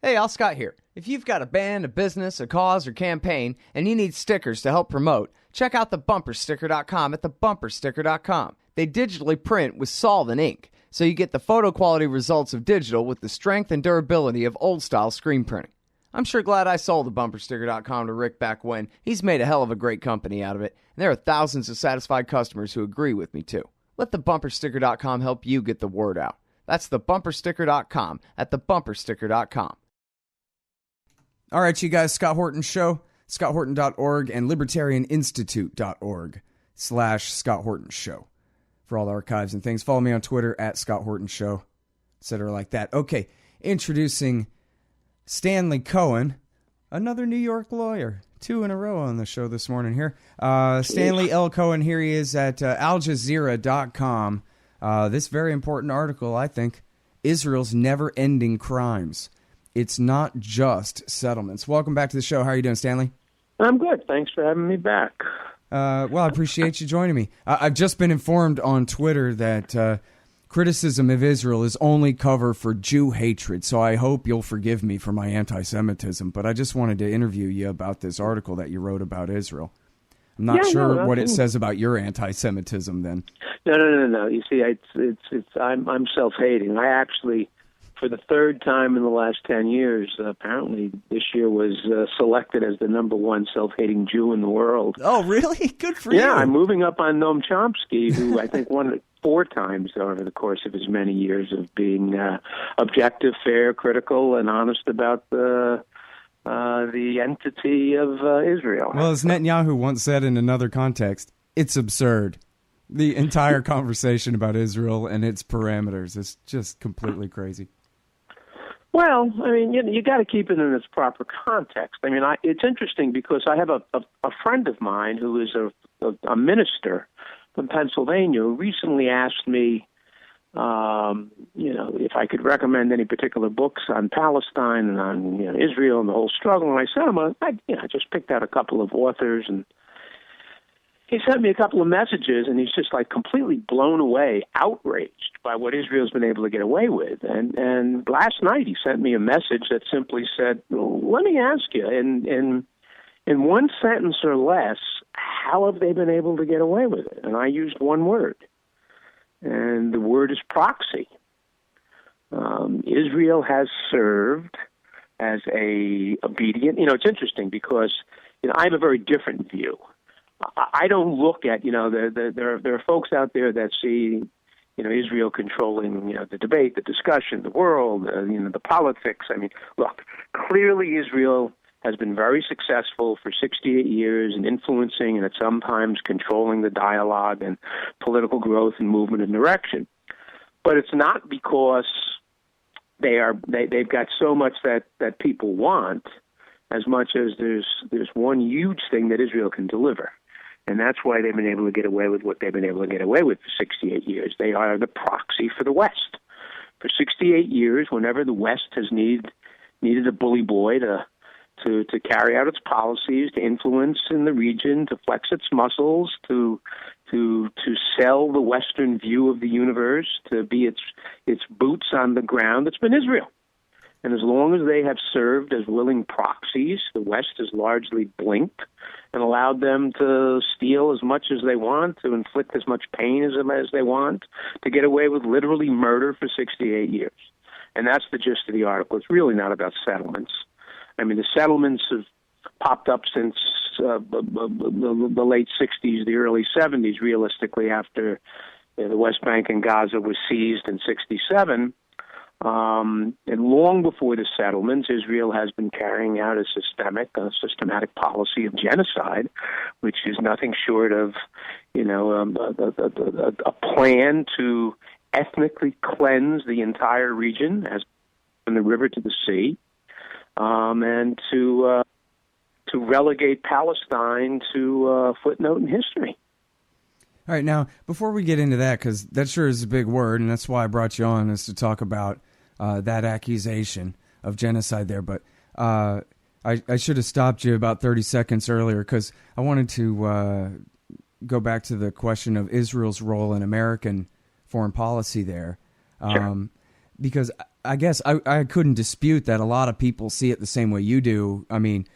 Hey, Al Scott here. If you've got a band, a business, a cause, or campaign, and you need stickers to help promote, check out thebumpersticker.com at thebumpersticker.com. They digitally print with solvent ink, so you get the photo quality results of digital with the strength and durability of old-style screen printing. I'm sure glad I sold thebumpersticker.com to Rick back when. He's made a hell of a great company out of it, and there are thousands of satisfied customers who agree with me, too. Let thebumpersticker.com help you get the word out. That's thebumpersticker.com at thebumpersticker.com. All right, you guys, Scott Horton Show, scotthorton.org and libertarianinstitute.org/Scott Horton Show for all the archives and things. Follow me on Twitter at Scott Horton Show, etc. like that. Okay, introducing Stanley Cohen, another New York lawyer. 2 in a row on the show this morning here. Stanley L Cohen, here he is at aljazeera.com. This very important article, I think, Israel's never-ending crimes. It's not just settlements. Welcome back to the show. How are you doing, Stanley? I'm good. Thanks for having me back. Well, I appreciate you joining me. I've just been informed on Twitter that criticism of Israel is only cover for Jew hatred, so I hope you'll forgive me for my anti-Semitism, but I just wanted to interview you about this article that you wrote about Israel. I'm not sure what it says about your anti-Semitism then. No. You see, I'm self-hating. I actually, for the third time in the last 10 years, apparently this year was selected as the number one self-hating Jew in the world. Oh, really? Good for you. Yeah, I'm moving up on Noam Chomsky, who I think won it 4 times over the course of his many years of being objective, fair, critical, and honest about the entity of Israel. Well, as Netanyahu once said in another context, it's absurd. The entire conversation about Israel and its parameters is just completely crazy. Well, I mean, you got to keep it in its proper context. I mean, it's interesting because I have a friend of mine who is a minister from Pennsylvania who recently asked me, if I could recommend any particular books on Palestine and on Israel and the whole struggle. And I sent him I just picked out a couple of authors, and he sent me a couple of messages, and he's just like completely blown away, outraged by what Israel's been able to get away with. And last night he sent me a message that simply said, "Let me ask you, in one sentence or less, how have they been able to get away with it?" And I used one word, and the word is proxy. Israel has served as a obedient. It's interesting because I have a very different view. I don't look at there are folks out there that see Israel controlling the debate, the discussion, the world, the politics. I mean, look, clearly Israel has been very successful for 68 years in influencing and at sometimes controlling the dialogue and political growth and movement and direction. But it's not because they've got so much that people want, as much as there's one huge thing that Israel can deliver. And that's why they've been able to get away with what they've been able to get away with for 68 years. They are the proxy for the West. For 68 years, whenever the West has needed a bully boy to carry out its policies, to influence in the region, to flex its muscles, to sell the Western view of the universe, to be its boots on the ground, it's been Israel. And as long as they have served as willing proxies, the West has largely blinked and allowed them to steal as much as they want, to inflict as much pain as they want, to get away with literally murder for 68 years. And that's the gist of the article. It's really not about settlements. I mean, the settlements have popped up since the late 60s, the early 70s, realistically, after the West Bank and Gaza was seized in 67. And long before the settlements, Israel has been carrying out a systematic policy of genocide, which is nothing short of, a plan to ethnically cleanse the entire region, as from the river to the sea, and to relegate Palestine to a footnote in history. All right, now, before we get into that, because that sure is a big word, and that's why I brought you on, is to talk about that accusation of genocide there. But I should have stopped you about 30 seconds earlier, because I wanted to go back to the question of Israel's role in American foreign policy there. Sure. Because I guess I couldn't dispute that a lot of people see it the same way you do. I mean,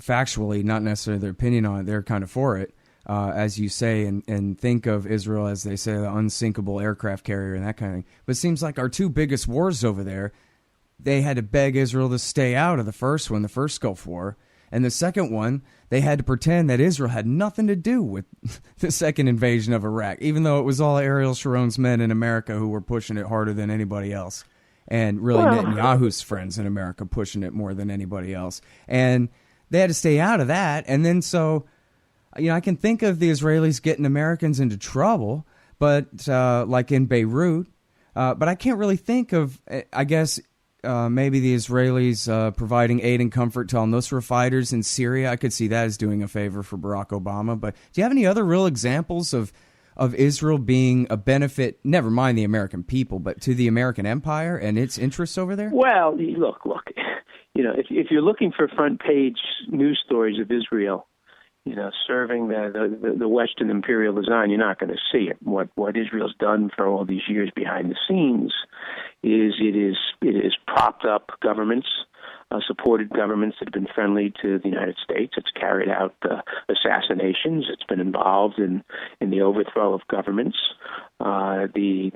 factually, not necessarily their opinion on it. They're kind of for it, as you say, and think of Israel as, they say, the unsinkable aircraft carrier and that kind of thing. But it seems like our two biggest wars over there, they had to beg Israel to stay out of the first one, the first Gulf War. And the second one, they had to pretend that Israel had nothing to do with the second invasion of Iraq, even though it was all Ariel Sharon's men in America who were pushing it harder than anybody else. And really Netanyahu's friends in America pushing it more than anybody else. And they had to stay out of that. And then so, I can think of the Israelis getting Americans into trouble, but like in Beirut. But I can't really think of, I guess, maybe the Israelis providing aid and comfort to al-Nusra fighters in Syria. I could see that as doing a favor for Barack Obama. But do you have any other real examples of Israel being a benefit, never mind the American people, but to the American empire and its interests over there? Well, look. If you're looking for front page news stories of Israel, serving the Western imperial design, you're not going to see it. What Israel's done for all these years behind the scenes is it is propped up governments, supported governments that have been friendly to the United States. It's carried out assassinations. It's been involved in the overthrow of governments. The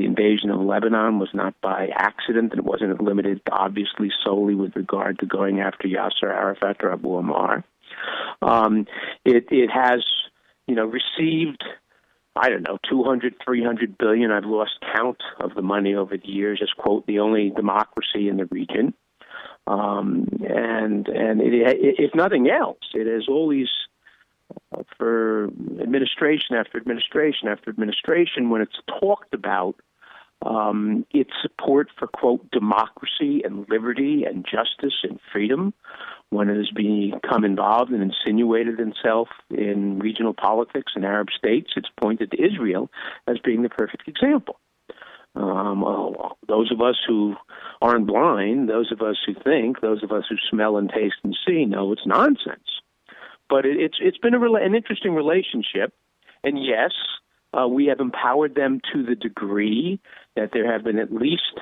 invasion of Lebanon was not by accident, and it wasn't limited, obviously, solely with regard to going after Yasser Arafat or Abu Ammar. It has, received, 200, 300 billion. I've lost count of the money over the years as, quote, the only democracy in the region. And if nothing else, it has always, for administration after administration after administration, when it's talked about its support for, quote, democracy and liberty and justice and freedom, when it has become involved and insinuated itself in regional politics in Arab states, it's pointed to Israel as being the perfect example. Those of us who aren't blind, those of us who think, those of us who smell and taste and see know it's nonsense. But it's been an interesting relationship, and yes, we have empowered them to the degree that there have been at least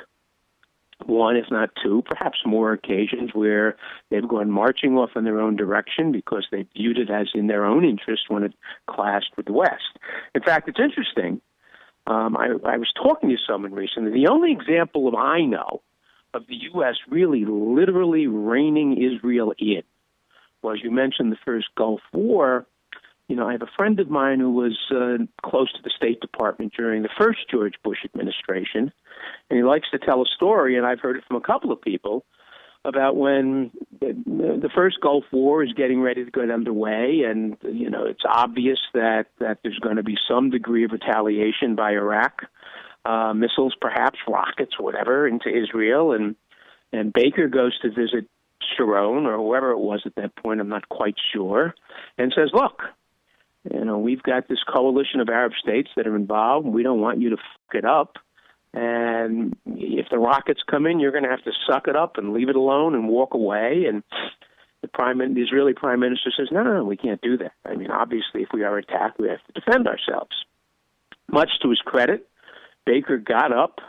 one, if not two, perhaps more occasions where they've gone marching off in their own direction because they viewed it as in their own interest when it clashed with the West. In fact, it's interesting. I was talking to someone recently. The only example I know of the U.S. really literally reining Israel in was, you mentioned the first Gulf War. I have a friend of mine who was close to the State Department during the first George Bush administration, and he likes to tell a story, and I've heard it from a couple of people, about when the first Gulf War is getting ready to get underway, and it's obvious that there's going to be some degree of retaliation by Iraq, missiles, perhaps rockets, whatever, into Israel, and Baker goes to visit Sharon or whoever it was at that point, I'm not quite sure, and says, look, we've got this coalition of Arab states that are involved, and we don't want you to fuck it up. And if the rockets come in, you're going to have to suck it up and leave it alone and walk away. And the Israeli prime minister says, no, we can't do that. I mean, obviously, if we are attacked, we have to defend ourselves. Much to his credit, Baker got up,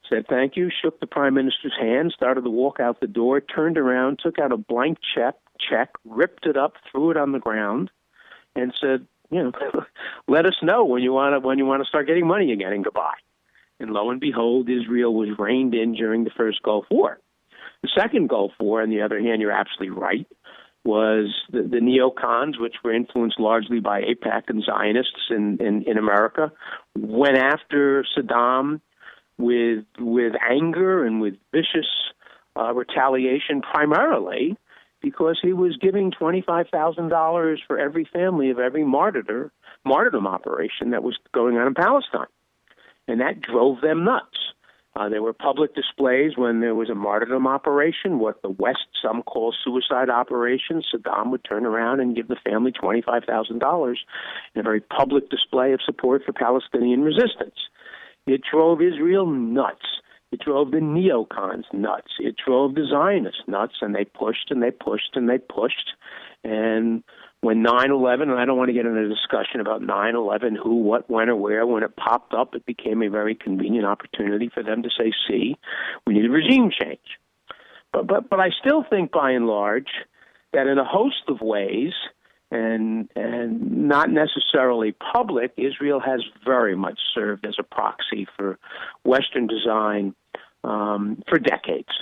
said thank you, shook the prime minister's hand, started to walk out the door, turned around, took out a blank check, ripped it up, threw it on the ground, and said, let us know when you want to start getting money again, and goodbye. And lo and behold, Israel was reined in during the first Gulf War. The second Gulf War, on the other hand, you're absolutely right, was the neocons, which were influenced largely by AIPAC and Zionists in America, went after Saddam with anger and with vicious retaliation, primarily because he was giving $25,000 for every family of every martyrdom operation that was going on in Palestine. And that drove them nuts. There were public displays when there was a martyrdom operation, what the West some call suicide operations. Saddam would turn around and give the family $25,000 in a very public display of support for Palestinian resistance. It drove Israel nuts. It drove the neocons nuts. It drove the Zionists nuts, and they pushed and they pushed and they pushed. And when 9/11, and I don't want to get into a discussion about 9/11, who, what, when, or where, when it popped up, it became a very convenient opportunity for them to say, see, we need a regime change. But I still think, by and large, that in a host of ways, and not necessarily public, Israel has very much served as a proxy for Western design for decades,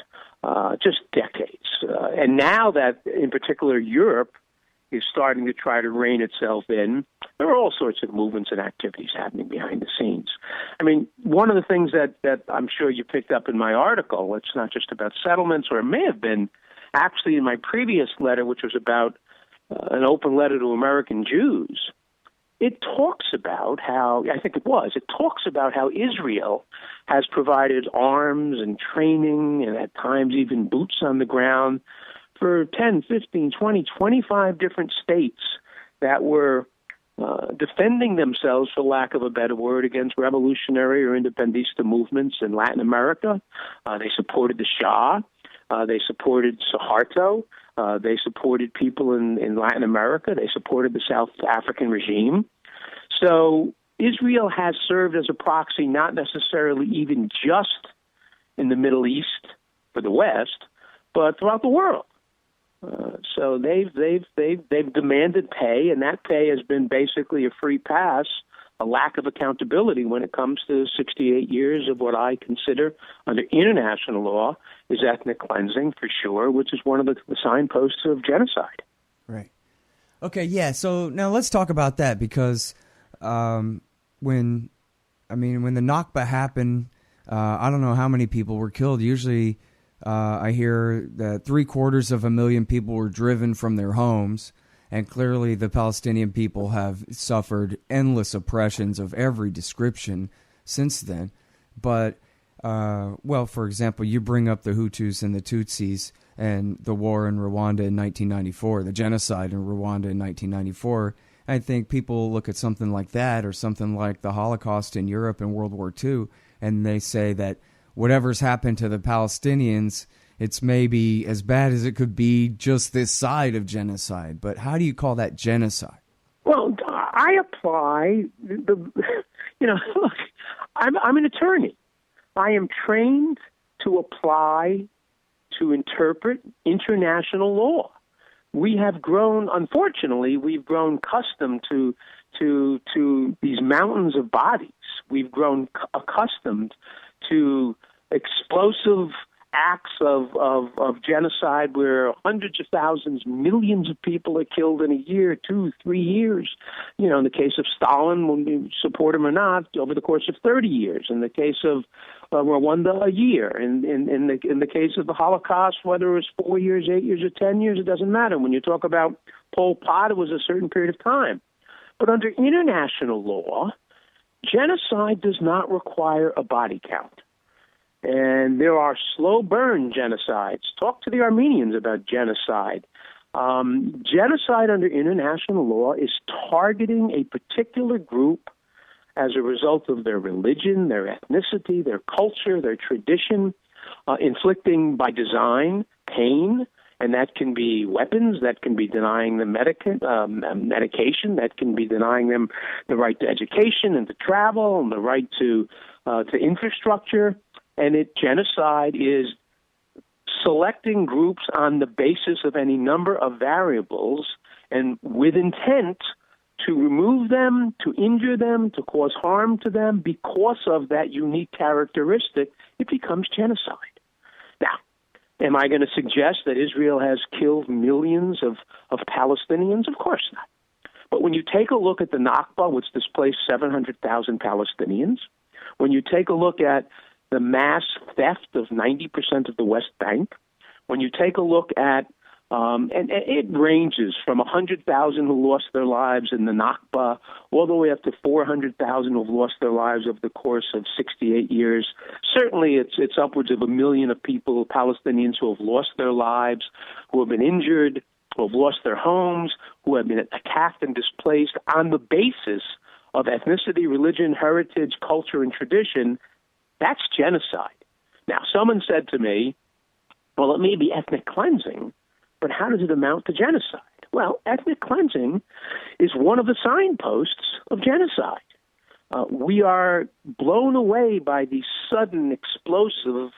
just decades. And now that, in particular, Europe is starting to try to rein itself in, there are all sorts of movements and activities happening behind the scenes. I mean, one of the things that I'm sure you picked up in my article, it's not just about settlements, or it may have been actually in my previous letter, which was about an open letter to American Jews. It talks about how, I think it talks about how Israel has provided arms and training and at times even boots on the ground for 10, 15, 20, 25 different states that were defending themselves, for lack of a better word, against revolutionary or independentista movements in Latin America. They supported the Shah. They supported Suharto. They supported people in Latin America. They supported the South African regime. So Israel has served as a proxy, not necessarily even just in the Middle East for the West, but throughout the world. So they've demanded pay, and that pay has been basically a free pass, a lack of accountability when it comes to 68 years of what I consider, under international law, is ethnic cleansing for sure, which is one of the signposts of genocide. Right. Okay. Yeah. So now let's talk about that, because when the Nakba happened, I don't know how many people were killed. Usually, I hear that 750,000 people were driven from their homes, and clearly the Palestinian people have suffered endless oppressions of every description since then. But, for example, you bring up the Hutus and the Tutsis and the war in Rwanda in 1994, the genocide in Rwanda in 1994. I think people look at something like that, or something like the Holocaust in Europe in World War II, and they say that whatever's happened to the Palestinians, it's maybe as bad as it could be just this side of genocide. But how do you call that genocide? Well, I apply look, I'm an attorney. I am trained to apply, to interpret international law. We have grown, unfortunately, accustomed to these mountains of bodies. We've grown accustomed to explosive acts of genocide where hundreds of thousands, millions of people are killed in a year, 2, 3 years. You know, in the case of Stalin, when you support him or not, over the course of 30 years. In the case of Rwanda, a year. In the case of the Holocaust, whether it was 4 years, 8 years, or 10 years, it doesn't matter. When you talk about Pol Pot, it was a certain period of time. But under international law, genocide does not require a body count. And there are slow burn genocides. Talk to the Armenians about genocide. Genocide under international law is targeting a particular group as a result of their religion, their ethnicity, their culture, their tradition, inflicting by design pain. And that can be weapons, that can be denying them medication, that can be denying them the right to education and to travel and the right to infrastructure. And genocide is selecting groups on the basis of any number of variables and with intent to remove them, to injure them, to cause harm to them because of that unique characteristic. It becomes genocide. Now, am I going to suggest that Israel has killed millions of Palestinians? Of course not. But when you take a look at the Nakba, which displaced 700,000 Palestinians, when you take a look at the mass theft of 90% of the West Bank, when you take a look at, and it ranges from 100,000 who lost their lives in the Nakba all the way up to 400,000 who have lost their lives over the course of 68 years. Certainly it's upwards of 1 million of people, Palestinians, who have lost their lives, who have been injured, who have lost their homes, who have been attacked and displaced on the basis of ethnicity, religion, heritage, culture, and tradition. That's genocide. Now, someone said to me, well, it may be ethnic cleansing, but how does it amount to genocide? Well, ethnic cleansing is one of the signposts of genocide. We are blown away by the sudden, explosive,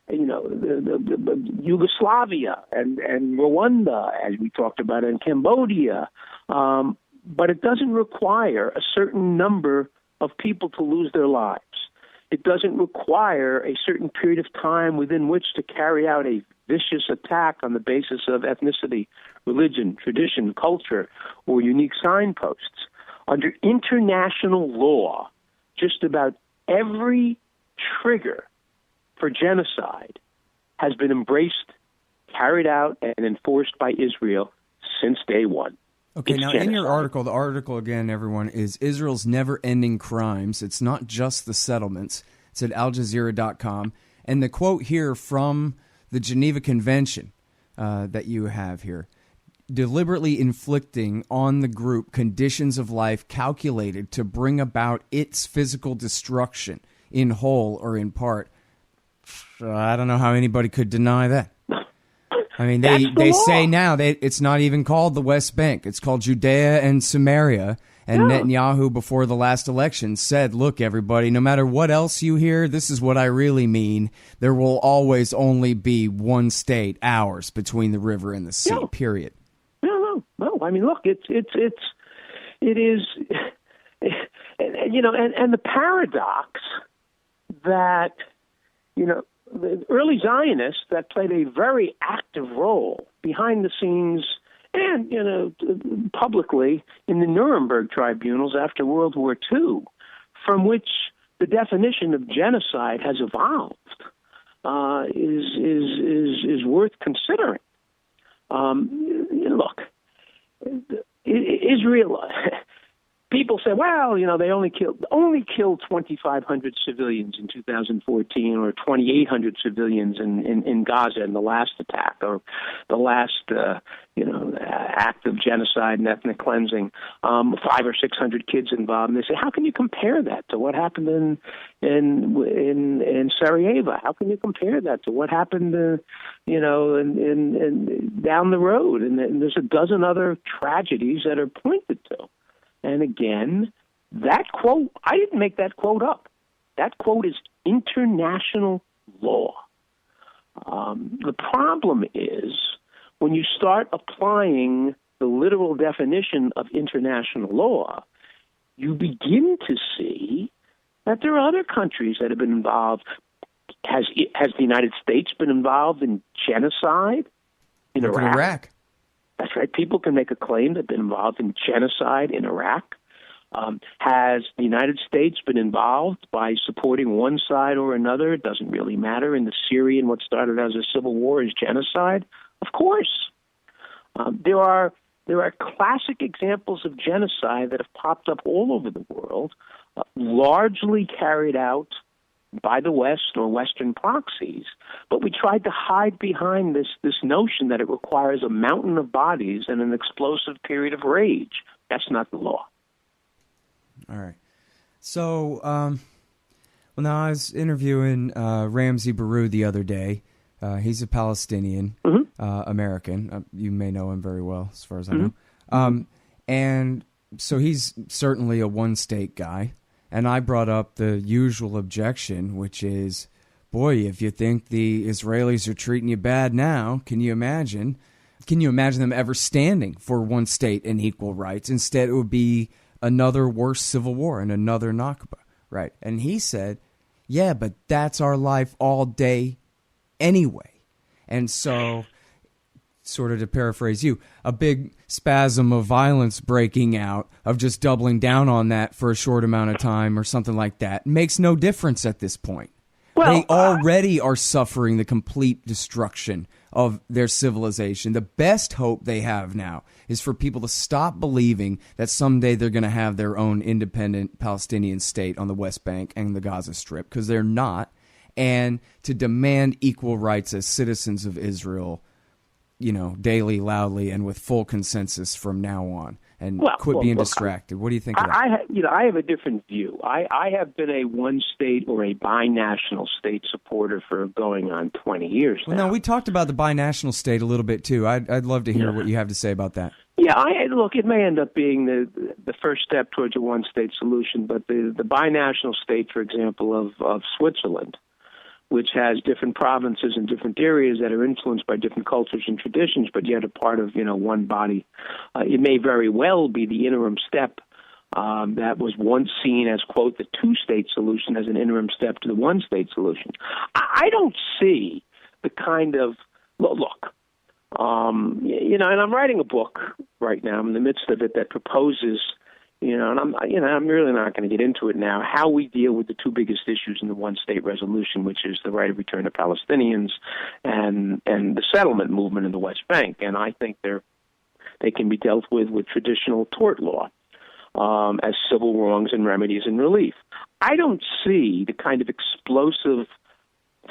the Yugoslavia and Rwanda, as we talked about, and Cambodia. But it doesn't require a certain number of people to lose their lives. It doesn't require a certain period of time within which to carry out a vicious attack on the basis of ethnicity, religion, tradition, culture, or unique signposts. Under international law, just about every trigger for genocide has been embraced, carried out, and enforced by Israel since day one. Okay, It's now genocide. in your article, the article again, everyone, is Israel's never-ending crimes. It's not just the settlements. It's at AlJazeera.com. And the quote here from the Geneva Convention that you have here, deliberately inflicting on the group conditions of life calculated to bring about its physical destruction in whole or in part. I don't know how anybody could deny that. I mean, they say now that it's not even called the West Bank. It's called Judea and Samaria. And Netanyahu, before the last election, said, look, everybody, no matter what else you hear, this is what I really mean. There will always only be one state, ours, between the river and the sea, period. No. I mean, look, it is, and the paradox that, the early Zionists that played a very active role behind the scenes and, publicly in the Nuremberg tribunals after World War II, from which the definition of genocide has evolved, is worth considering. Look, Israel. People say, well, they only killed 2,500 civilians in 2014, or 2,800 civilians in Gaza in the last attack, or the last act of genocide and ethnic cleansing. 500 or 600 kids involved, and they say, how can you compare that to what happened in Sarajevo? How can you compare that to what happened, in down the road? And there's a dozen other tragedies that are pointed to. And again, that quote, I didn't make that quote up. That quote is international law. The problem is when you start applying the literal definition of international law, you begin to see that there are other countries that have been involved. Has the United States been involved in genocide in Iraq? That's right. People can make a claim they've been involved in genocide in Iraq. Has the United States been involved by supporting one side or another? It doesn't really matter. In the Syrian, what started as a civil war is genocide. Of course. There are classic examples of genocide that have popped up all over the world, largely carried out by the West or Western proxies, but we tried to hide behind this notion that it requires a mountain of bodies and an explosive period of rage. That's not the law. All right. So, now I was interviewing Ramzi Baroud the other day. He's a Palestinian American. You may know him very well, as far as I know. And so he's certainly a one-state guy. And I brought up the usual objection, which is, boy, if you think the Israelis are treating you bad now, can you imagine them ever standing for one state and equal rights? Instead, it would be another worse civil war and another Nakba, right? And he said, yeah, but that's our life all day anyway. And so, sort of to paraphrase you, a big spasm of violence breaking out, of just doubling down on that for a short amount of time or something like that, makes no difference at this point. Well, they already are suffering the complete destruction of their civilization. The best hope they have now is for people to stop believing that someday they're going to have their own independent Palestinian state on the West Bank and the Gaza Strip, because they're not, and to demand equal rights as citizens of Israel, daily, loudly, and with full consensus from now on, and quit being distracted. What do you think of that? I have a different view. I have been a one-state or a binational state supporter for going on 20 years now. Well, we talked about the binational state a little bit, too. I'd love to hear what you have to say about that. Yeah, look, it may end up being the first step towards a one-state solution, but the binational state, for example, of Switzerland, which has different provinces and different areas that are influenced by different cultures and traditions, but yet a part of one body, it may very well be the interim step that was once seen as, quote, the two-state solution as an interim step to the one-state solution. I don't see the kind of look. And I'm writing a book right now. I'm in the midst of it that proposes, and I'm really not going to get into it now, how we deal with the two biggest issues in the one-state resolution, which is the right of return of Palestinians and the settlement movement in the West Bank. And I think they can be dealt with traditional tort law as civil wrongs and remedies and relief. I don't see the kind of explosive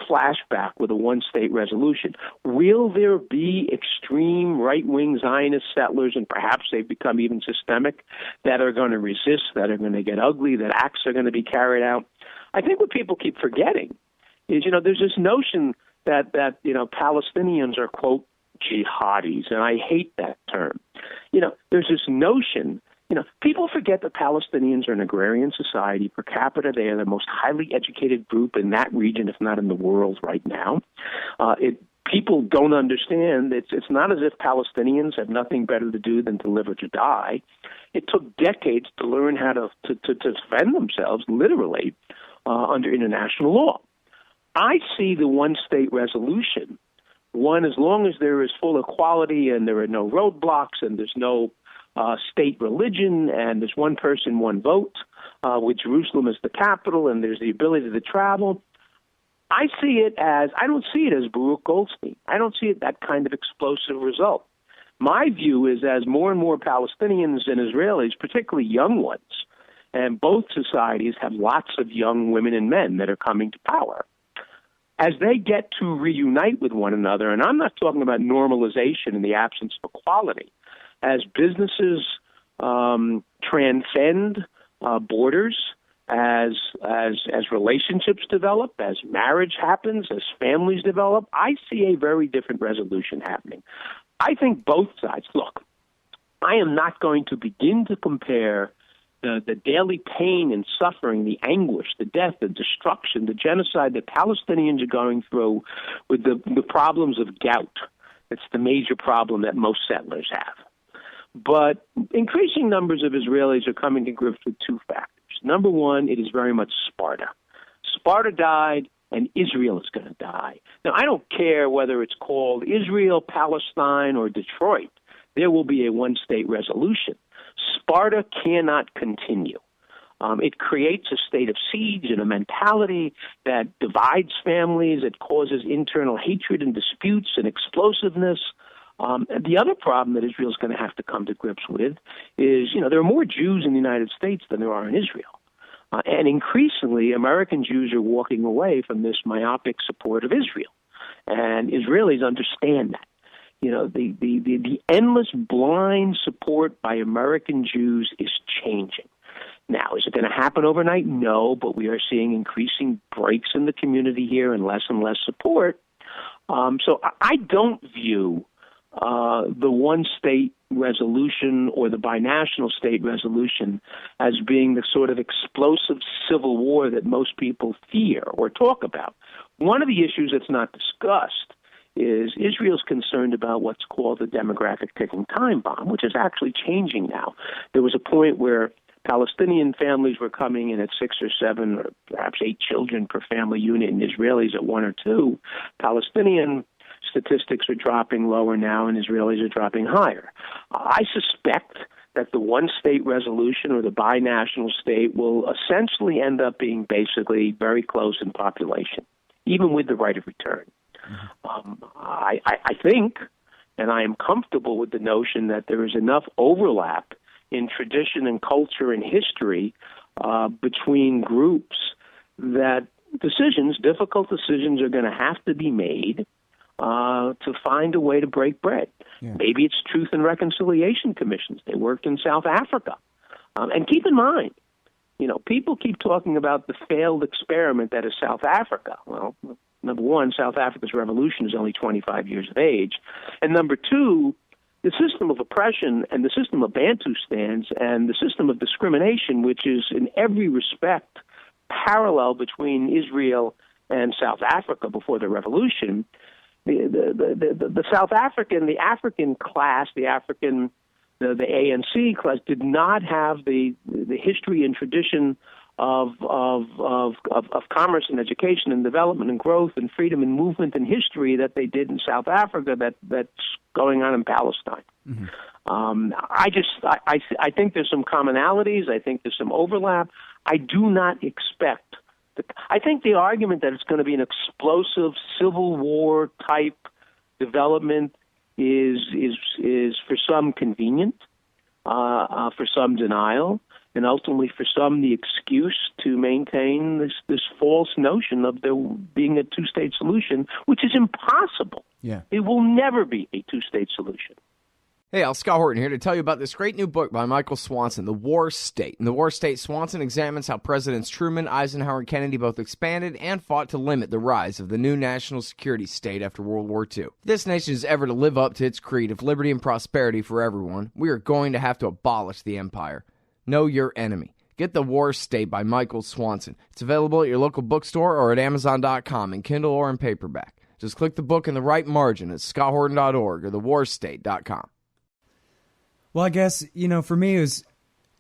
flashback with a one-state resolution. Will there be extreme right-wing Zionist settlers, and perhaps they've become even systemic, that are going to resist, that are going to get ugly, that acts are going to be carried out? I think what people keep forgetting is, there's this notion that Palestinians are, quote, jihadis, and I hate that term. There's this notion. People forget that Palestinians are an agrarian society. Per capita, they are the most highly educated group in that region, if not in the world right now. People don't understand. It's not as if Palestinians have nothing better to do than to live or to die. It took decades to learn how to defend themselves, literally, under international law. I see the one-state resolution, as long as there is full equality and there are no roadblocks and there's no state religion, and there's one person, one vote, with Jerusalem as the capital, and there's the ability to travel. I don't see it as Baruch Goldstein. I don't see it that kind of explosive result. My view is, as more and more Palestinians and Israelis, particularly young ones, and both societies have lots of young women and men that are coming to power, as they get to reunite with one another, and I'm not talking about normalization in the absence of equality, as businesses transcend borders, as relationships develop, as marriage happens, as families develop, I see a very different resolution happening. I think both sides. Look, I am not going to begin to compare the daily pain and suffering, the anguish, the death, the destruction, the genocide that Palestinians are going through with the problems of gout. It's the major problem that most settlers have. But increasing numbers of Israelis are coming to grips with two factors. Number one, it is very much Sparta. Sparta died, and Israel is going to die. Now, I don't care whether it's called Israel, Palestine, or Detroit. There will be a one-state resolution. Sparta cannot continue. It creates a state of siege and a mentality that divides families. It causes internal hatred and disputes and explosiveness. The other problem that Israel is going to have to come to grips with is, there are more Jews in the United States than there are in Israel. And increasingly, American Jews are walking away from this myopic support of Israel. And Israelis understand that. The endless blind support by American Jews is changing. Now, is it going to happen overnight? No, but we are seeing increasing breaks in the community here and less support. So I don't view the one-state resolution or the binational state resolution as being the sort of explosive civil war that most people fear or talk about. One of the issues that's not discussed is Israel's concerned about what's called the demographic ticking time bomb, which is actually changing now. There was a point where Palestinian families were coming in at 6 or 7 or perhaps 8 children per family unit, and Israelis at 1 or 2. Palestinian statistics are dropping lower now, and Israelis are dropping higher. I suspect that the one-state resolution or the binational state will essentially end up being basically very close in population, even with the right of return. I think, and I am comfortable with the notion that there is enough overlap in tradition and culture and history between groups that difficult decisions are going to have to be made to find a way to break bread. Yeah. Maybe it's Truth and Reconciliation Commissions. They worked in South Africa. And keep in mind, people keep talking about the failed experiment that is South Africa. Well, number one, South Africa's revolution is only 25 years of age. And number two, the system of oppression and the system of Bantustans and the system of discrimination, which is in every respect parallel between Israel and South Africa before the revolution, the South African, the African class, the ANC class did not have the history and tradition of commerce and education and development and growth and freedom and movement and history that they did in South Africa that's going on in Palestine. Mm-hmm. I think there's some commonalities. I think there's some overlap. I do not expect. I think the argument that it's going to be an explosive civil war type development is for some convenient, for some denial, and ultimately for some the excuse to maintain this false notion of there being a two-state solution, which is impossible. Yeah. It will never be a two-state solution. Hey, Al, Scott Horton here to tell you about this great new book by Michael Swanson, The War State. In The War State, Swanson examines how Presidents Truman, Eisenhower, and Kennedy both expanded and fought to limit the rise of the new national security state after World War II. If this nation is ever to live up to its creed of liberty and prosperity for everyone, we are going to have to abolish the empire. Know your enemy. Get The War State by Michael Swanson. It's available at your local bookstore or at Amazon.com in Kindle or in paperback. Just click the book in the right margin at scotthorton.org or thewarstate.com. Well, I guess, for me, it was,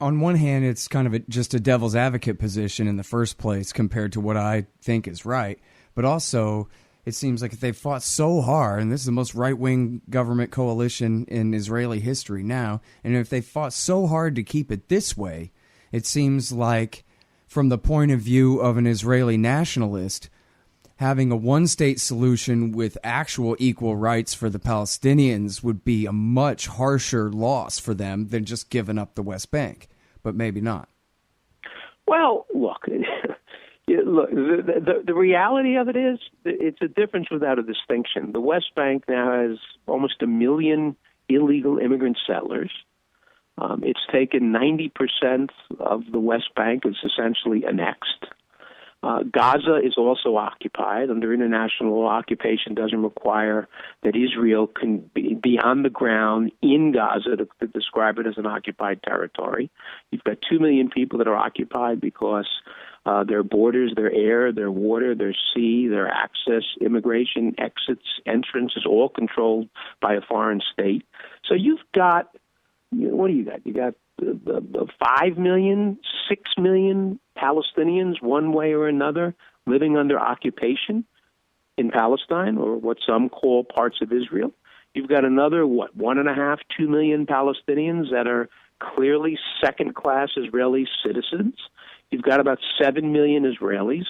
on one hand, it's kind of just a devil's advocate position in the first place compared to what I think is right. But also, it seems like if they fought so hard, and this is the most right-wing government coalition in Israeli history now, and if they fought so hard to keep it this way, it seems like, from the point of view of an Israeli nationalist, having a one-state solution with actual equal rights for the Palestinians would be a much harsher loss for them than just giving up the West Bank. But maybe not. Well, look, the reality of it is it's a difference without a distinction. The West Bank now has almost 1 million illegal immigrant settlers. It's taken 90% of the West Bank. It's essentially annexed. Gaza is also occupied. Under international law, occupation doesn't require that Israel can be on the ground in Gaza to describe it as an occupied territory. You've got 2 million people that are occupied because their borders, their air, their water, their sea, their access, immigration, exits, entrance is all controlled by a foreign state. So you've got, what do you got? You got 5 million, 6 million Palestinians, one way or another, living under occupation in Palestine, or what some call parts of Israel. You've got another, 1.5, 2 million Palestinians that are clearly second-class Israeli citizens. You've got about 7 million Israelis.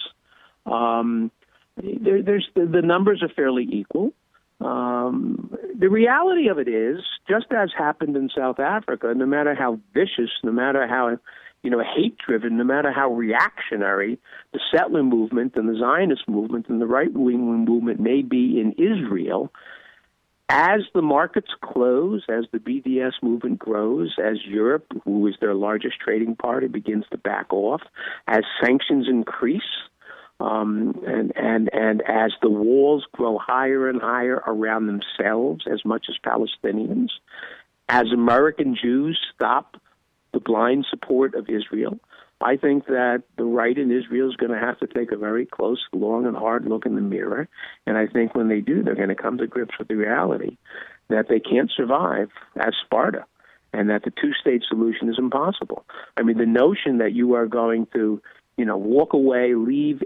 The numbers are fairly equal. The reality of it is, just as happened in South Africa, no matter how vicious, no matter how hate-driven, no matter how reactionary the settler movement and the Zionist movement and the right-wing movement may be in Israel, as the markets close, as the BDS movement grows, as Europe, who is their largest trading partner, begins to back off, as sanctions increase, and as the walls grow higher and higher around themselves as much as Palestinians, as American Jews stop the blind support of Israel, I think that the right in Israel is going to have to take a very close, long, and hard look in the mirror. And I think when they do, they're going to come to grips with the reality that they can't survive as Sparta and that the two-state solution is impossible. I mean, the notion that you are going to, walk away, leave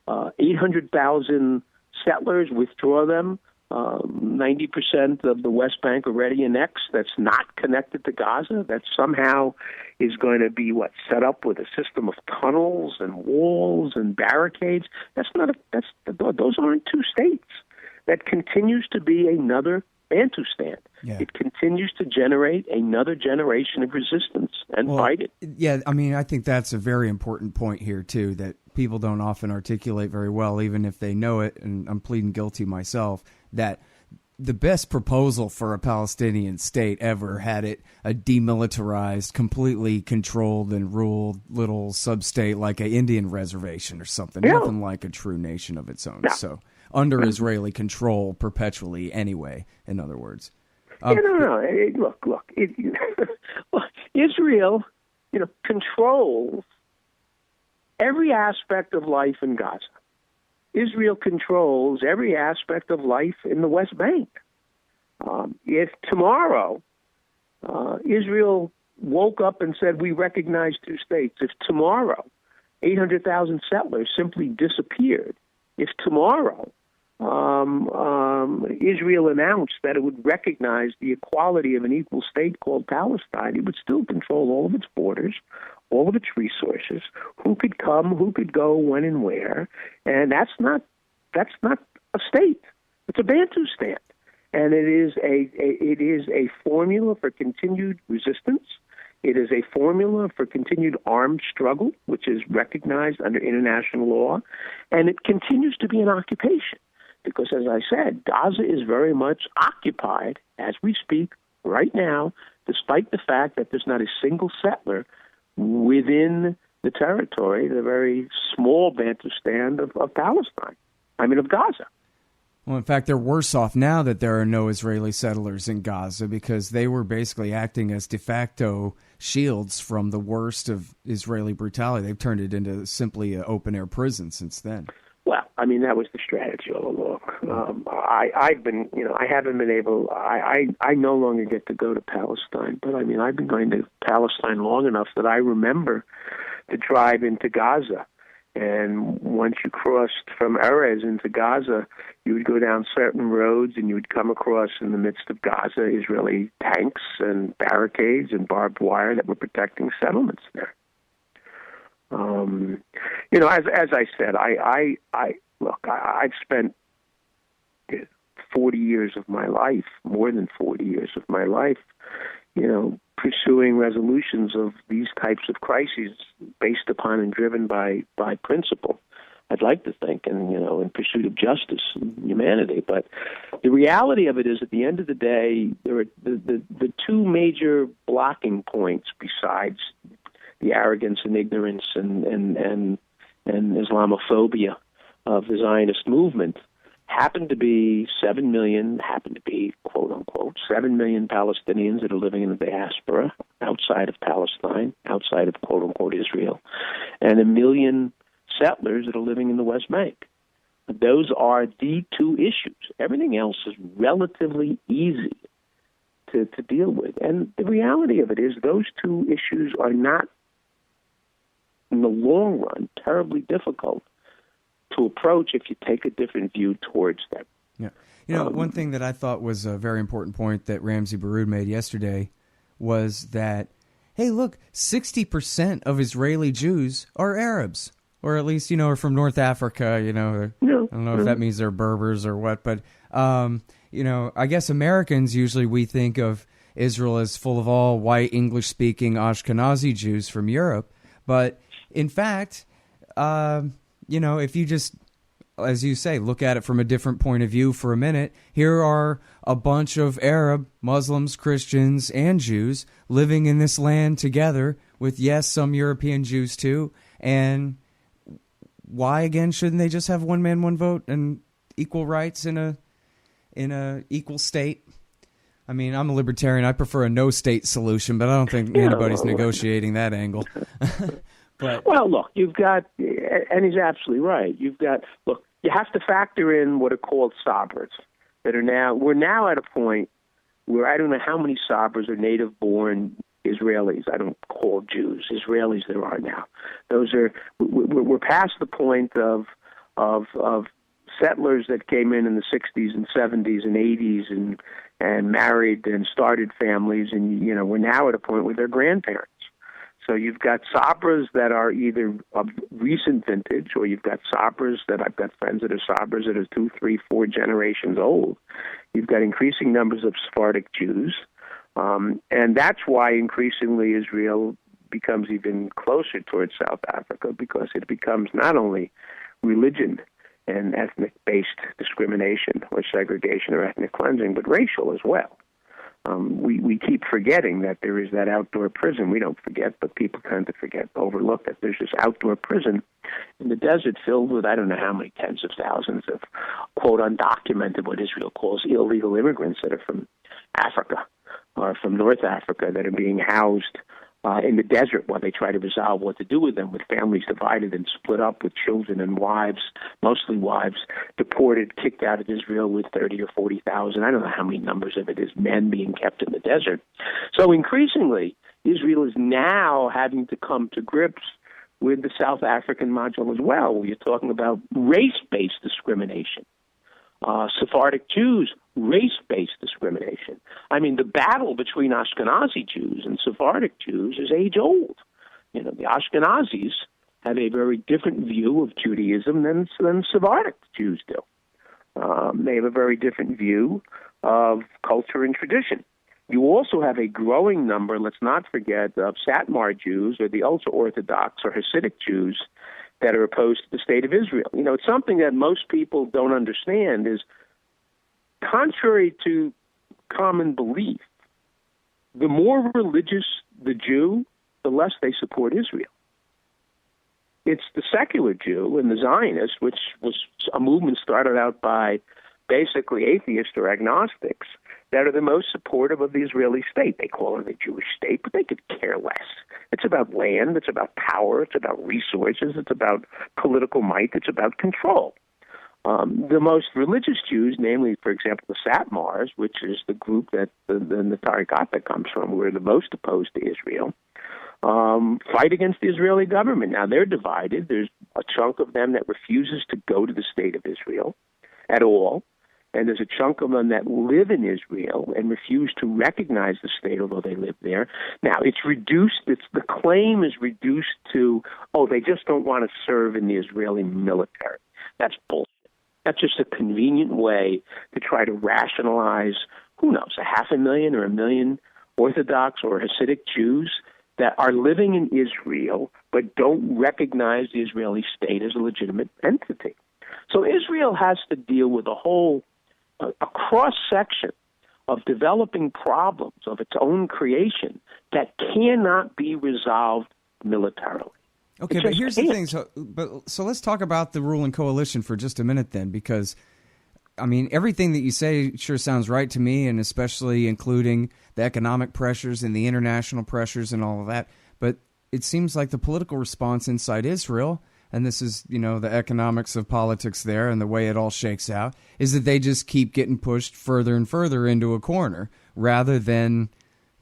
800,000 settlers, withdraw them, 90% of the West Bank already annexed, that's not connected to Gaza, that somehow is going to be set up with a system of tunnels and walls and barricades. Those aren't two states. That continues to be another Bantustan. Yeah. It continues to generate another generation of resistance and fight it. Yeah, I mean, I think that's a very important point here, too, that people don't often articulate very well, even if they know it, and I'm pleading guilty myself, that the best proposal for a Palestinian state ever had it a demilitarized, completely controlled and ruled little sub-state like an Indian reservation or something, nothing like a true nation of its own. So under Israeli control perpetually anyway, in other words. Look. Look, Israel, controls every aspect of life in Gaza. Israel controls every aspect of life in the West Bank. If tomorrow Israel woke up and said, we recognize two states, if tomorrow 800,000 settlers simply disappeared, if tomorrow Israel announced that it would recognize the equality of an equal state called Palestine, it would still control all of its borders, all of its resources, who could come, who could go, when and where, and that's not a state. It's a Bantustan, and it is a formula for continued resistance. It is a formula for continued armed struggle, which is recognized under international law, and it continues to be an occupation because, as I said, Gaza is very much occupied as we speak right now, despite the fact that there's not a single settler within the territory, the very small Bantustan of Palestine. Of Gaza. Well, in fact, they're worse off now that there are no Israeli settlers in Gaza because they were basically acting as de facto shields from the worst of Israeli brutality. They've turned it into simply an open-air prison since then. Well, that was the strategy all along. I haven't been able. I no longer get to go to Palestine, but I've been going to Palestine long enough that I remember the drive into Gaza. And once you crossed from Erez into Gaza, you would go down certain roads and you would come across in the midst of Gaza Israeli tanks and barricades and barbed wire that were protecting settlements there. As I said, I've spent 40 years of my life, more than 40 years of my life, pursuing resolutions of these types of crises based upon and driven by principle. I'd like to think, and in pursuit of justice and humanity. But the reality of it is, at the end of the day, there are the two major blocking points besides the arrogance and ignorance and Islamophobia of the Zionist movement happen to be 7 million, quote unquote, 7 million Palestinians that are living in the diaspora outside of Palestine, outside of quote unquote Israel, and 1 million settlers that are living in the West Bank. Those are the two issues. Everything else is relatively easy to deal with. And the reality of it is those two issues are not, in the long run, terribly difficult to approach if you take a different view towards them. Yeah. One thing that I thought was a very important point that Ramzi Baroud made yesterday was that, hey, look, 60% of Israeli Jews are Arabs, or at least, are from North Africa, I don't know if that means they're Berbers or what, but, I guess Americans, usually we think of Israel as full of all white, English-speaking Ashkenazi Jews from Europe, but in fact, if you just, as you say, look at it from a different point of view for a minute, here are a bunch of Arab, Muslims, Christians, and Jews living in this land together with, yes, some European Jews too. And why, again, shouldn't they just have one man, one vote and equal rights in a equal state? I'm a libertarian. I prefer a no-state solution, but I don't think anybody's negotiating that angle. But, well, look, you've got, and he's absolutely right. You have to factor in what are called Sabras that we're now at a point where I don't know how many Sabras are native-born Israelis. I don't call Jews Israelis. There are now. We're past the point of settlers that came in the 60s and 70s and 80s and married and started families, and we're now at a point with their grandparents. So you've got Sabras that are either of recent vintage, or you've got Sabras that I've got friends that are Sabras that are 2, 3, 4 generations old. You've got increasing numbers of Sephardic Jews, and that's why increasingly Israel becomes even closer towards South Africa, because it becomes not only religion and ethnic-based discrimination or segregation or ethnic cleansing, but racial as well. We keep forgetting that there is that outdoor prison. We don't forget, but people tend to overlook that there's this outdoor prison in the desert filled with I don't know how many tens of thousands of, quote, undocumented, what Israel calls illegal immigrants that are from Africa from North Africa that are being housed in the desert while they try to resolve what to do with them, with families divided and split up, with children and wives, mostly wives, deported, kicked out of Israel with 30 or 40,000. I don't know how many numbers of it is men being kept in the desert. So increasingly, Israel is now having to come to grips with the South African module as well, where you're talking about race-based discrimination. Sephardic Jews, race-based discrimination. I mean, the battle between Ashkenazi Jews and Sephardic Jews is age-old. You know, the Ashkenazis have a very different view of Judaism than Sephardic Jews do. They have a very different view of culture and tradition. You also have a growing number, let's not forget, of Satmar Jews, or the ultra-Orthodox or Hasidic Jews, that are opposed to the state of Israel. You know, it's something that most people don't understand is, contrary to common belief, the more religious the Jew, the less they support Israel. It's the secular Jew and the Zionist, which was a movement started out by basically atheists or agnostics, that are the most supportive of the Israeli state. They call it a Jewish state, but they could care less. It's about land, it's about power, it's about resources, it's about political might, it's about control. The most religious Jews, namely, for example, the Satmars, which is the group that the Tariqat that comes from, who are the most opposed to Israel, fight against the Israeli government. Now, they're divided. There's a chunk of them that refuses to go to the state of Israel at all. And there's a chunk of them that live in Israel and refuse to recognize the state, although they live there. Now, the claim is reduced to, they just don't want to serve in the Israeli military. That's bullshit. That's just a convenient way to try to rationalize, 500,000 or 1 million Orthodox or Hasidic Jews that are living in Israel but don't recognize the Israeli state as a legitimate entity. So Israel has to deal with a cross-section of developing problems of its own creation that cannot be resolved militarily. Okay, but here's the thing. So let's talk about the ruling coalition for just a minute then, because, I mean, everything that you say sure sounds right to me, and especially including the economic pressures and the international pressures and all of that. But it seems like the political response inside Israel, and this is, the economics of politics there and the way it all shakes out, is that they just keep getting pushed further and further into a corner rather than,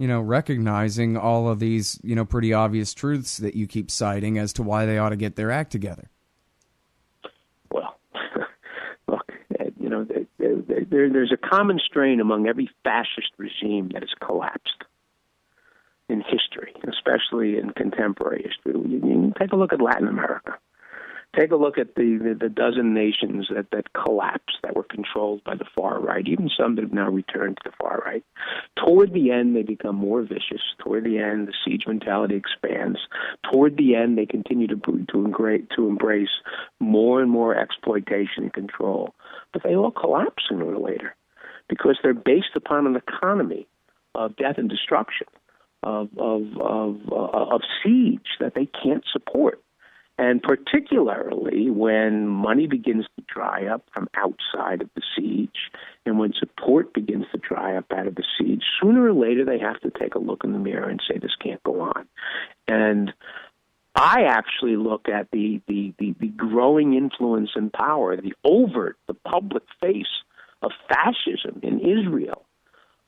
recognizing all of these, pretty obvious truths that you keep citing as to why they ought to get their act together. Well, look, there's a common strain among every fascist regime that has collapsed in history, especially in contemporary history. You take a look at Latin America. Take a look at the dozen nations that collapsed, that were controlled by the far right, even some that have now returned to the far right. Toward the end, they become more vicious. Toward the end, the siege mentality expands. Toward the end, they continue to embrace more and more exploitation and control. But they all collapse sooner or later because they're based upon an economy of death and destruction, of siege that they can't support. And particularly when money begins to dry up from outside of the siege and when support begins to dry up out of the siege, sooner or later they have to take a look in the mirror and say, this can't go on. And I actually look at the growing influence and power, the public face of fascism in Israel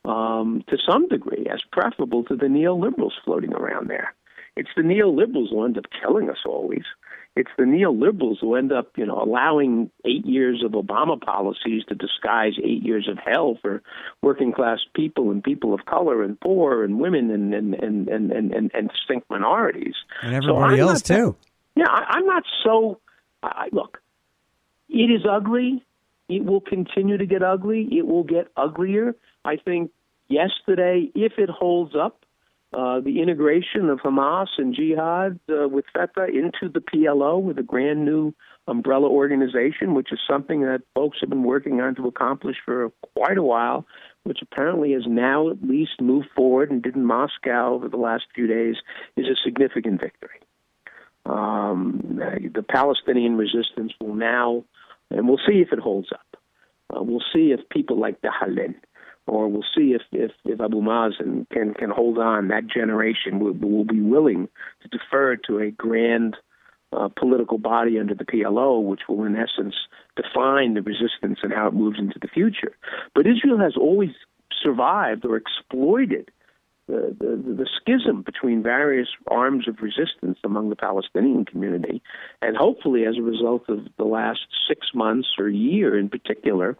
to some degree as preferable to the neoliberals floating around there. It's the neoliberals who end up killing us always. It's the neoliberals who end up, allowing 8 years of Obama policies to disguise 8 years of hell for working class people and people of color and poor and women and distinct minorities. And everybody else too. Yeah, I'm not so. Look, it is ugly. It will continue to get ugly. It will get uglier. I think yesterday, if it holds up, the integration of Hamas and Jihad with Fatah into the PLO with a brand new umbrella organization, which is something that folks have been working on to accomplish for quite a while, which apparently has now at least moved forward and did in Moscow over the last few days, is a significant victory. The Palestinian resistance will now, and we'll see if it holds up. We'll see if people like the Halin or we'll see if Abu Mazen can hold on. That generation will be willing to defer to a grand political body under the PLO, which will, in essence, define the resistance and how it moves into the future. But Israel has always survived or exploited the schism between various arms of resistance among the Palestinian community. And hopefully, as a result of the last 6 months or year in particular,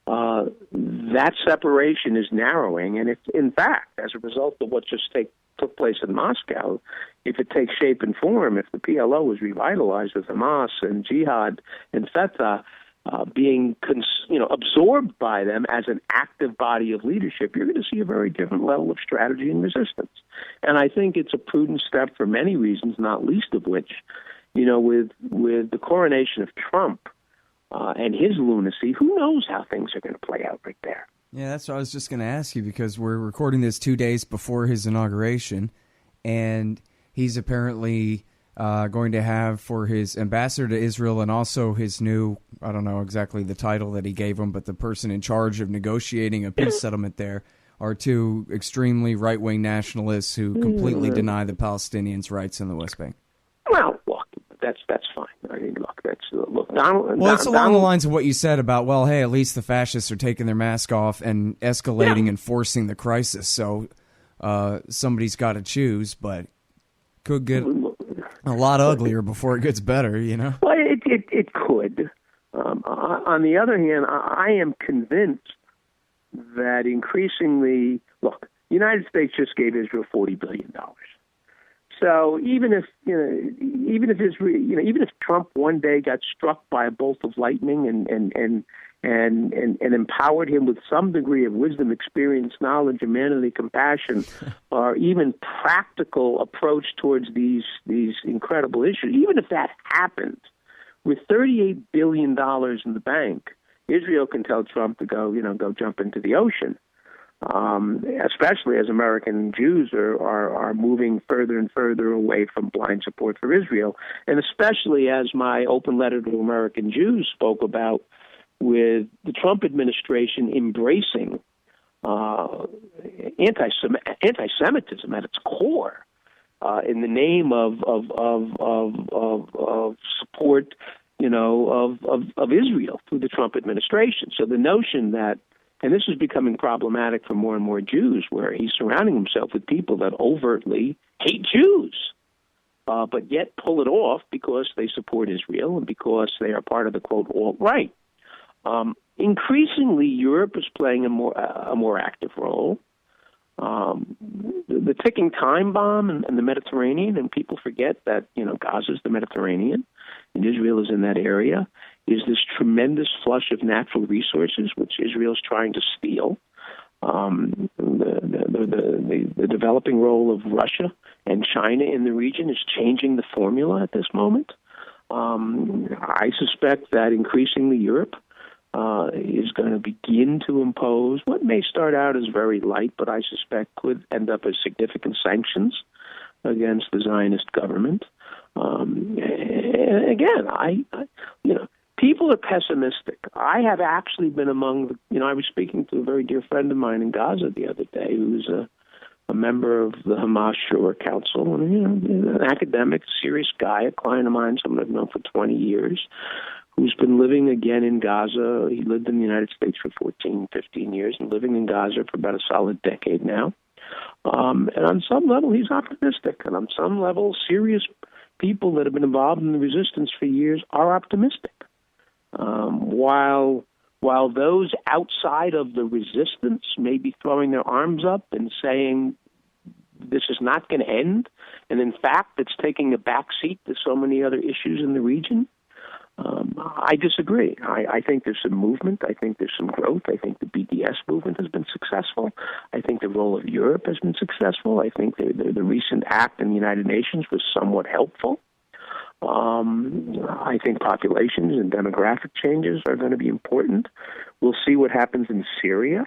that separation is narrowing. And if, in fact, as a result of what just took place in Moscow, if it takes shape and form, if the PLO is revitalized with Hamas and Jihad and Fatah being absorbed by them as an active body of leadership, you're going to see a very different level of strategy and resistance. And I think it's a prudent step for many reasons, not least of which, with the coronation of Trump and his lunacy, who knows how things are going to play out right there. Yeah, that's what I was just going to ask you, because we're recording this 2 days before his inauguration, and he's apparently going to have for his ambassador to Israel and also his new, I don't know exactly the title that he gave him, but the person in charge of negotiating a peace settlement there are two extremely right-wing nationalists who completely deny the Palestinians' rights in the West Bank. Well, look, that's fine. I mean, Donald. Well, it's along the lines of what you said about, well, hey, at least the fascists are taking their mask off and escalating and forcing the crisis. So somebody's got to choose, but could get a lot uglier before it gets better, Well, it could. On the other hand, I am convinced that increasingly, look, the United States just gave Israel $40 billion. So even if Trump one day got struck by a bolt of lightning and empowered him with some degree of wisdom, experience, knowledge, humanity, compassion, or even practical approach towards these incredible issues, even if that happened, with $38 billion in the bank, Israel can tell Trump to go jump into the ocean. Especially as American Jews are moving further and further away from blind support for Israel, and especially as my open letter to American Jews spoke about, with the Trump administration embracing anti-Semitism at its core in the name of support, of Israel through the Trump administration. So the notion that, and this is becoming problematic for more and more Jews, where he's surrounding himself with people that overtly hate Jews, but yet pull it off because they support Israel and because they are part of the, quote, alt-right. Increasingly, Europe is playing a more active role. The ticking time bomb in the Mediterranean, and people forget that, Gaza is the Mediterranean, and Israel is in that area, is this tremendous flush of natural resources, which Israel is trying to steal. The developing role of Russia and China in the region is changing the formula at this moment. I suspect that increasingly Europe is going to begin to impose what may start out as very light, but I suspect could end up as significant sanctions against the Zionist government. Again, people are pessimistic. I have actually been among I was speaking to a very dear friend of mine in Gaza the other day, who's a member of the Hamas Shura Council, and an academic, serious guy, a client of mine, someone I've known for 20 years, who's been living again in Gaza. He lived in the United States for 14, 15 years, and living in Gaza for about a solid decade now. And on some level, he's optimistic, and on some level, serious people that have been involved in the resistance for years are optimistic. While those outside of the resistance may be throwing their arms up and saying this is not going to end, and in fact it's taking a backseat to so many other issues in the region, I disagree. I think there's some movement. I think there's some growth. I think the BDS movement has been successful. I think the role of Europe has been successful. I think the recent act in the United Nations was somewhat helpful. I think populations and demographic changes are going to be important. We'll see what happens in Syria.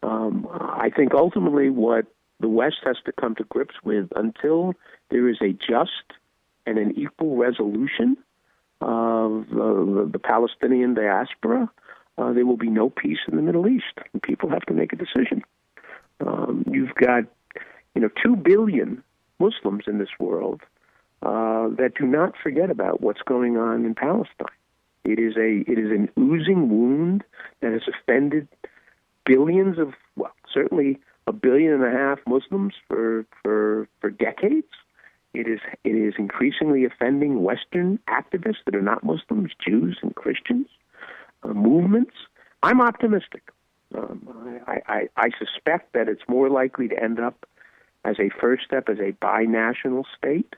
I think ultimately what the West has to come to grips with, until there is a just and an equal resolution of the Palestinian diaspora, there will be no peace in the Middle East. And people have to make a decision. You've got, 2 billion Muslims in this world that do not forget about what's going on in Palestine. It is an oozing wound that has offended billions of, certainly 1.5 billion Muslims for decades. It is increasingly offending Western activists that are not Muslims, Jews and Christians, movements. I'm optimistic. I suspect that it's more likely to end up as a first step as a binational state,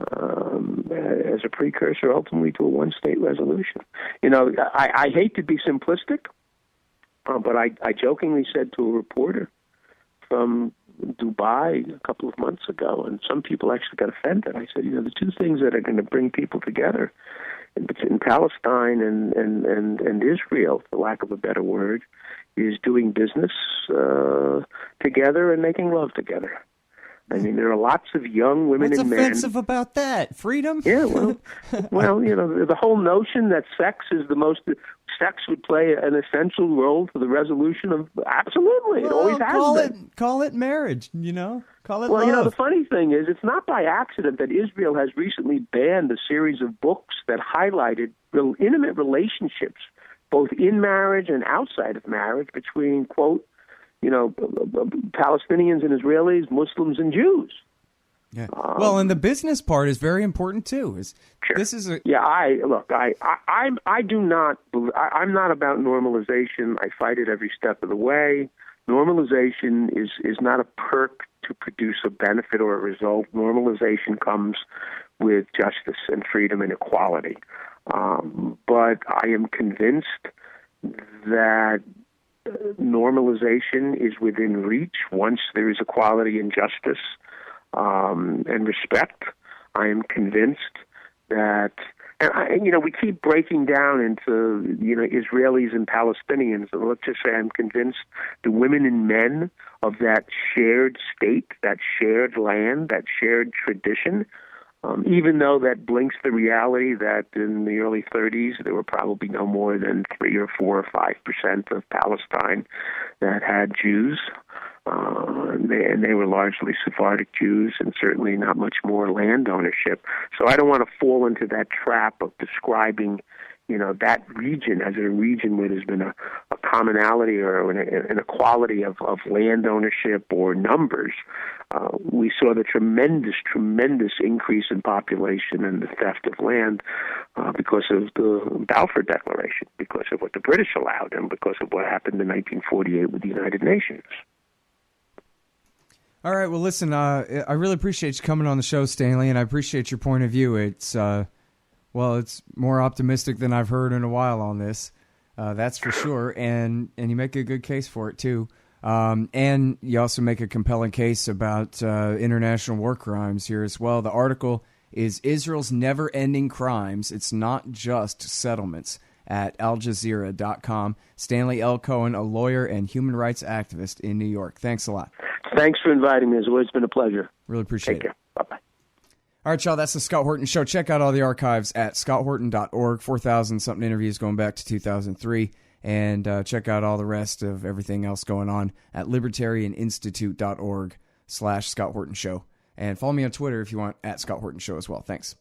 as a precursor ultimately to a one-state resolution. I hate to be simplistic, but I jokingly said to a reporter from Dubai a couple of months ago, and some people actually got offended. I said, the two things that are going to bring people together in Palestine and Israel, for lack of a better word, is doing business together and making love together. I mean, there are lots of young women and men. What's offensive about that? Freedom? Yeah, well, the whole notion that sex would play an essential role for the resolution of, absolutely, it always has been. Call it marriage, Call it love. Well, the funny thing is, it's not by accident that Israel has recently banned a series of books that highlighted intimate relationships, both in marriage and outside of marriage, between, quote, Palestinians and Israelis, Muslims and Jews. Yeah. Well, and the business part is very important too. Sure. This is a I do not. I'm not about normalization. I fight it every step of the way. Normalization is not a perk to produce a benefit or a result. Normalization comes with justice and freedom and equality. But I am convinced that normalization is within reach once there is equality and justice and respect. I am convinced that, we keep breaking down into, Israelis and Palestinians. And let's just say I'm convinced the women and men of that shared state, that shared land, that shared tradition, even though that blinks the reality that in the early 30s there were probably no more than 3 or 4 or 5% of Palestine that had Jews, and they were largely Sephardic Jews, and certainly not much more land ownership. So I don't want to fall into that trap of describing, that region as a region where there's been a commonality or an equality of land ownership or numbers. We saw the tremendous increase in population and the theft of land because of the Balfour Declaration, because of what the British allowed, and because of what happened in 1948 with the United Nations. All right. Well, listen, I really appreciate you coming on the show, Stanley, and I appreciate your point of view. It's more optimistic than I've heard in a while on this. That's for sure. And you make a good case for it, too. And you also make a compelling case about international war crimes here as well. The article is Israel's Never-Ending Crimes. It's not just settlements at aljazeera.com. Stanley L. Cohen, a lawyer and human rights activist in New York. Thanks a lot. Thanks for inviting me. It's always been a pleasure. Really appreciate it. Take care. Bye-bye. All right, y'all, that's the Scott Horton Show. Check out all the archives at scotthorton.org, 4,000-something interviews going back to 2003. And check out all the rest of everything else going on at libertarianinstitute.org/Scott Horton Show. And follow me on Twitter if you want, at Scott Horton Show as well. Thanks.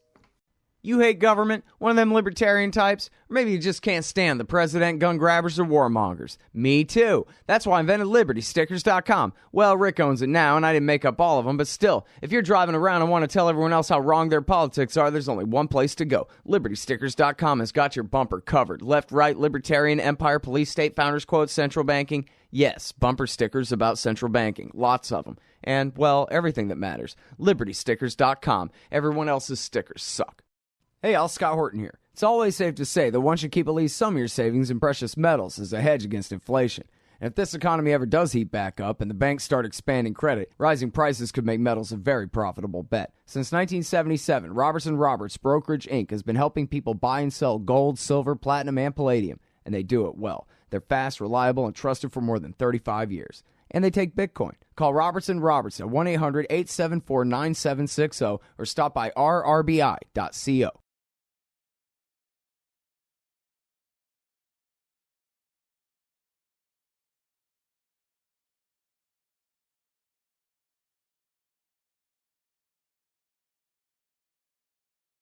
You hate government? One of them libertarian types? Or maybe you just can't stand the president, gun grabbers, or warmongers. Me too. That's why I invented LibertyStickers.com. Well, Rick owns it now, and I didn't make up all of them, but still, if you're driving around and want to tell everyone else how wrong their politics are, there's only one place to go. LibertyStickers.com has got your bumper covered. Left, right, libertarian, empire, police, state, founders quote, central banking. Yes, bumper stickers about central banking. Lots of them. And, well, everything that matters. LibertyStickers.com. Everyone else's stickers suck. Hey, all, Scott Horton here. It's always safe to say that one should keep at least some of your savings in precious metals as a hedge against inflation. And if this economy ever does heat back up and the banks start expanding credit, rising prices could make metals a very profitable bet. Since 1977, Robertson Roberts Brokerage Inc. has been helping people buy and sell gold, silver, platinum, and palladium, and they do it well. They're fast, reliable, and trusted for more than 35 years. And they take Bitcoin. Call Robertson Roberts at 1-800-874-9760 or stop by rrbi.co.